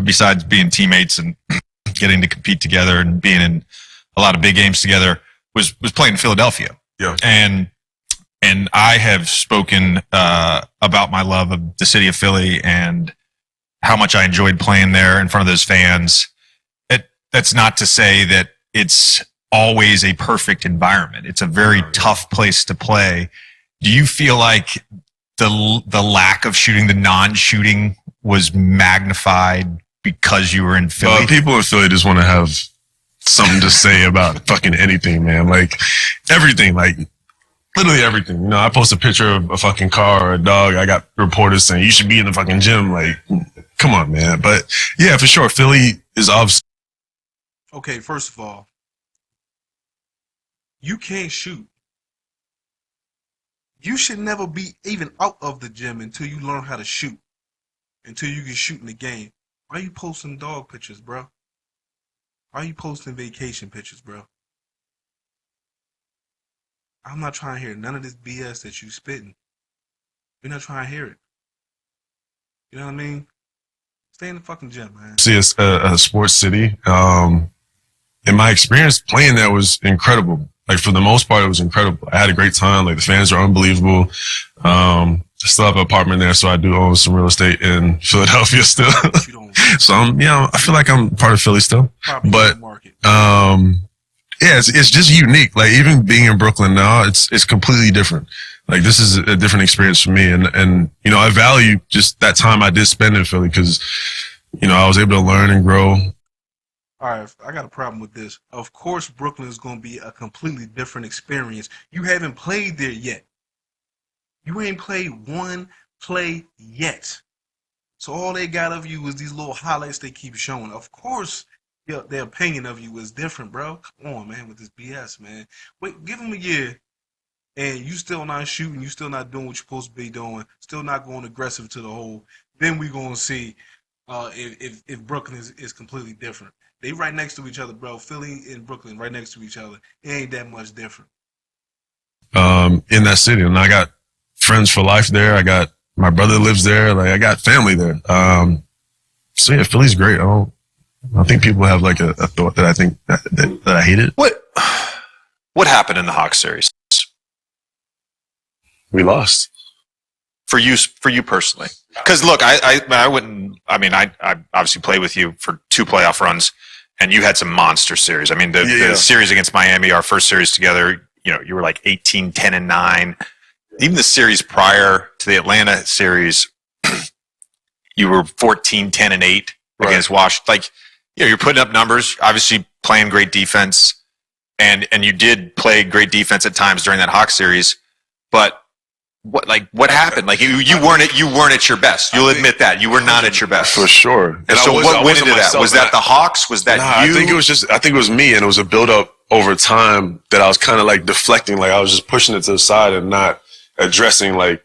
besides being teammates and getting to compete together and being in a lot of big games together, was playing in Philadelphia. Yeah. And I have spoken about my love of the city of Philly and how much I enjoyed playing there in front of those fans. That's not to say that it's always a perfect environment. It's a very tough place to play. Do you feel like the lack of shooting, the non-shooting, was magnified because you were in Philly? People in Philly just want to have something to say about fucking anything, man. Like everything, like literally everything. You know, I post a picture of a fucking car or a dog. I got reporters saying you should be in the fucking gym. Like, come on, man. But yeah, for sure, Philly is obviously. Okay, first of all, you can't shoot. You should never be even out of the gym until you learn how to shoot. Until you can shoot in the game. Why are you posting dog pictures, bro? Why are you posting vacation pictures, bro? I'm not trying to hear none of this BS that you spitting. We're not trying to hear it. You know what I mean? Stay in the fucking gym, man. See, it's a sports city. And my experience playing there was incredible. Like, for the most part, it was incredible. I had a great time. Like, the fans are unbelievable. I still have an apartment there, so I do own some real estate in Philadelphia still. So I feel like I'm part of Philly still. But yeah, it's just unique. Like, even being in Brooklyn now, it's completely different. Like, this is a different experience for me, and you know, I value just that time I did spend in Philly because, you know, I was able to learn and grow. All right, I got a problem with this. Of course, Brooklyn is going to be a completely different experience. You haven't played there yet. You ain't played one play yet. So all they got of you is these little highlights they keep showing. Of course, their opinion of you is different, bro. Come on, man, with this BS, man. Wait, give them a year, and you still not shooting, you still not doing what you're supposed to be doing, still not going aggressive to the hole. Then we going to see if Brooklyn is completely different. They right next to each other, bro. Philly and Brooklyn right next to each other. It ain't that much different. In that city, and I got friends for life there. I got my brother lives there. Like, I got family there. So yeah, Philly's great. I think people have like a thought that I think that I hate it. What happened in the Hawks series? We lost. For you personally, because look, I wouldn't. I mean, I obviously played with you for 2 playoff runs, and you had some monster series. I mean, the series against Miami, our first series together, you know, you were like 18, 10, and 9. Even the series prior to the Atlanta series, you were 14, 10, and 8 against Washington. Like, you know, you're putting up numbers, obviously playing great defense, and you did play great defense at times during that Hawks series, but what happened? Like, you weren't at your best. You'll admit that you were not at your best for sure. And so what went into that? Was that the Hawks? Was that you? I think it was me, and it was a build up over time that I was kind of like deflecting. Like, I was just pushing it to the side and not addressing like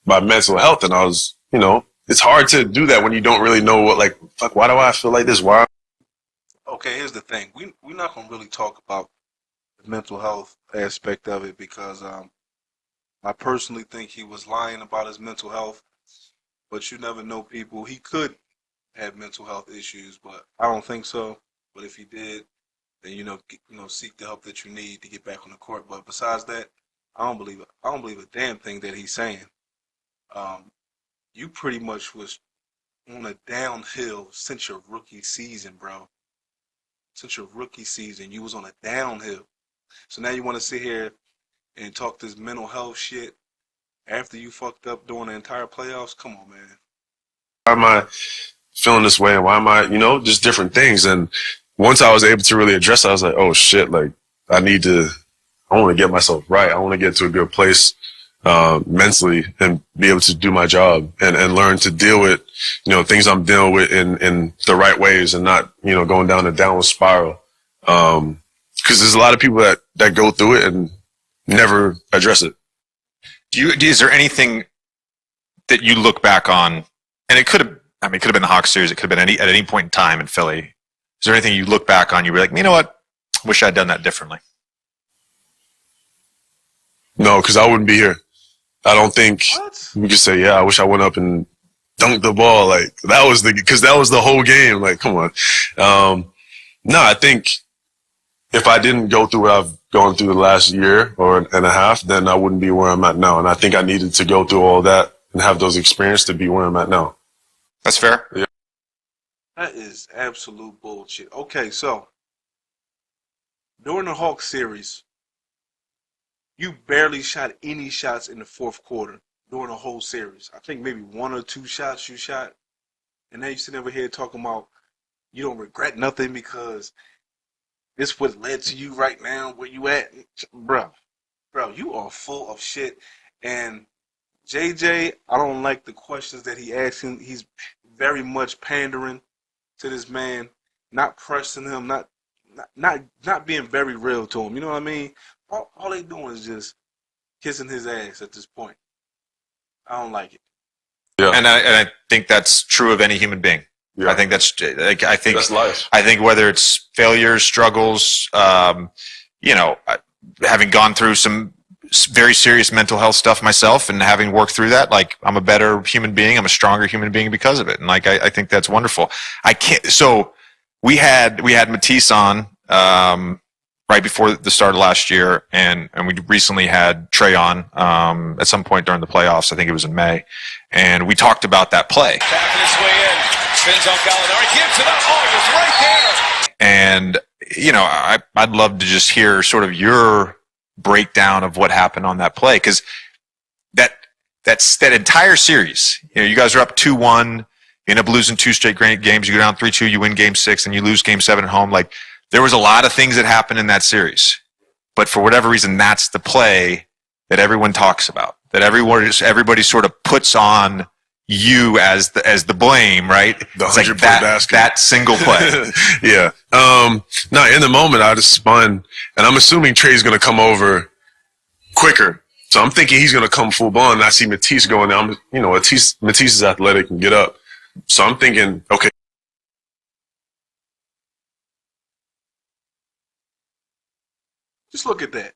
my mental health. And I was, you know, it's hard to do that when you don't really know what, like, fuck, why do I feel like this? Why? Okay, here's the thing. We're not gonna really talk about the mental health aspect of it because I personally think he was lying about his mental health, but you never know people. He could have mental health issues, but I don't think so. But if he did, then you know, seek the help that you need to get back on the court. But besides that, I don't believe it. I don't believe a damn thing that he's saying. You pretty much was on a downhill since your rookie season, bro. Since your rookie season, you was on a downhill. So now you want to sit here and talk this mental health shit after you fucked up during the entire playoffs? Come on, man. Why am I feeling this way? And why am I, you know, just different things. And once I was able to really address it, I was like, oh shit, like, I want to get myself right. I want to get to a good place mentally and be able to do my job and learn to deal with, you know, things I'm dealing with in the right ways and not, you know, going down a downward spiral. Because there's a lot of people that go through it and never address it. Is there anything that you look back on, and it could have been the Hawks series, it could have been at any point in time in Philly. Is there anything you look back on, you were like, you know what, wish I'd done that differently? No, because I wouldn't be here. I don't think we could say, yeah, I wish I went up and dunk the ball. Like because that was the whole game. Like, come on. No, I think if I didn't go through what I've gone through the last year and a half, then I wouldn't be where I'm at now. And I think I needed to go through all that and have those experiences to be where I'm at now. That's fair. Yeah. That is absolute bullshit. Okay, so during the Hawks series, you barely shot any shots in the fourth quarter during the whole series. I think maybe 1 or 2 shots you shot. And now you're sitting over here talking about you don't regret nothing because this what led to you right now where you at. Bro, you are full of shit. And JJ, I don't like the questions that he asking. He's very much pandering to this man, not pressing him, not being very real to him. You know what I mean? All they doing is just kissing his ass at this point. I don't like it. Yeah. And I think that's true of any human being. Yeah. I think that's life. I think whether it's failures, struggles, having gone through some very serious mental health stuff myself and having worked through that, like I'm a better human being. I'm a stronger human being because of it. And like, I think that's wonderful. So we had Matisse on, right before the start of last year. And we recently had Trey on, at some point during the playoffs. I think it was in May. And we talked about that play. Tapping his way in. Spins on Gallinari. Gives it up. Oh, he was right there. And, I'd love to just hear sort of your breakdown of what happened on that play. Cause that entire series, you guys are up 2-1, you end up losing 2 straight games. You go down 3-2, you win game 6 and you lose game 7 at home. Like there was a lot of things that happened in that series, but for whatever reason, that's the play that everyone talks about, that everybody sort of puts on you as the blame, right? The it's like 100-point basket. That single play. Yeah. No, in the moment I just spun, and I'm assuming Trey's going to come over quicker. So I'm thinking he's going to come full blown, and I see Matisse going down. Matisse is athletic and get up. So I'm thinking, okay. Just look at that.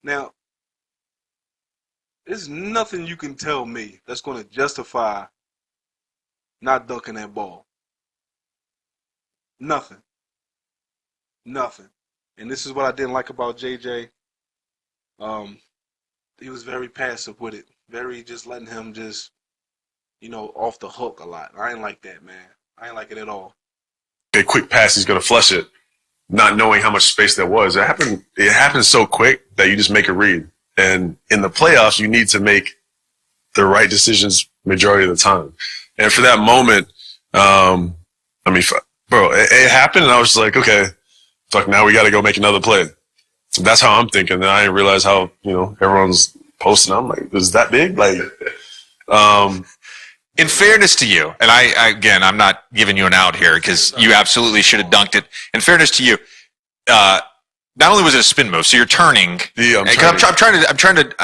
Now, there's nothing you can tell me that's going to justify not dunking that ball. Nothing. And this is what I didn't like about JJ. He was very passive with it. Very just letting him just, off the hook a lot. I ain't like that, man. I ain't like it at all. A quick pass, he's going to flush it, not knowing how much space there was. It happened so quick that you just make a read. And in the playoffs, you need to make the right decisions majority of the time. And for that moment, it happened, and I was like, okay, fuck, now we got to go make another play. So that's how I'm thinking. And I didn't realize how, everyone's posting. I'm like, is that big? Like, in fairness to you, and I'm not giving you an out here because you absolutely should have dunked it. In fairness to you, not only was it a spin move, so you're turning. Yeah, I'm trying to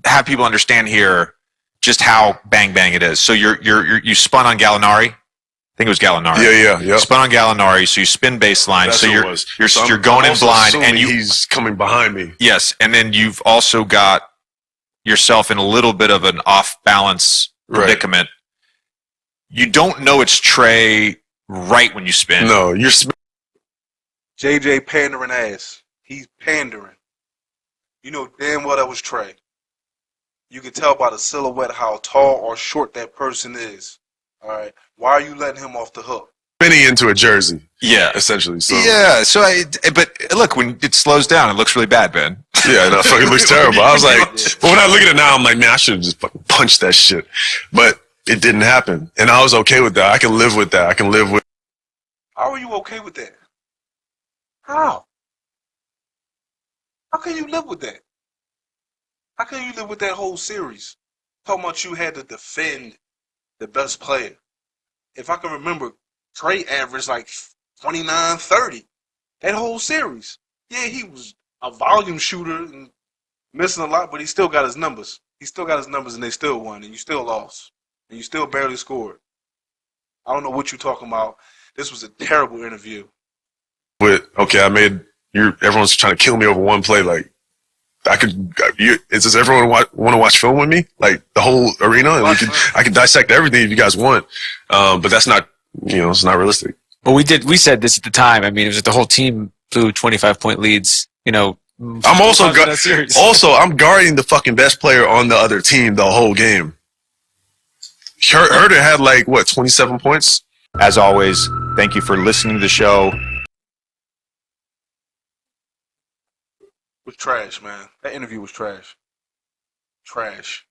have people understand here just how bang it is. So you spun on Gallinari. I think it was Gallinari. Yeah. You spun on Gallinari, so you spin baseline. That's So you're going in blind, and he's coming behind me. Yes, and then you've also got yourself in a little bit of an off balance predicament. Right. You don't know it's Trey right when you spin. No, you're. JJ pandering ass. He's pandering. You know damn well that was Trey. You can tell by the silhouette how tall or short that person is. All right. Why are you letting him off the hook? Spinning into a jersey. Yeah. Essentially. So. Yeah. So but look, when it slows down, it looks really bad, Ben. Yeah, no, fucking looks terrible. I was like, but when I look at it now, I'm like, man, I should have just fucking punched that shit. But it didn't happen. And I was okay with that. I can live with that. How are you okay with that? How? How can you live with that? How can you live with that whole series? Talking about you had to defend the best player. If I can remember, Trey averaged like 29, 30. That whole series. Yeah, he was a volume shooter and missing a lot, but he still got his numbers. And they still won, and you still lost. And you still barely scored. I don't know what you're talking about. This was a terrible interview. But, okay, everyone's trying to kill me over one play. Like, Does everyone want to watch film with me? Like the whole arena, and I could dissect everything if you guys want. But that's not, it's not realistic. Well, we said this at the time. I mean, it was like the whole team blew 25-point leads. I'm I'm guarding the fucking best player on the other team the whole game. Herder had 27 points. As always, thank you for listening to the show. Was trash, man. That interview was trash. Trash.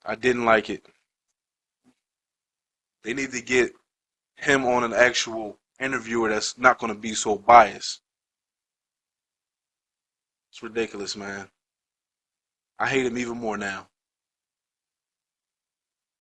I didn't like it. They need to get him on an actual interviewer that's not going to be so biased. It's ridiculous, man. I hate him even more now.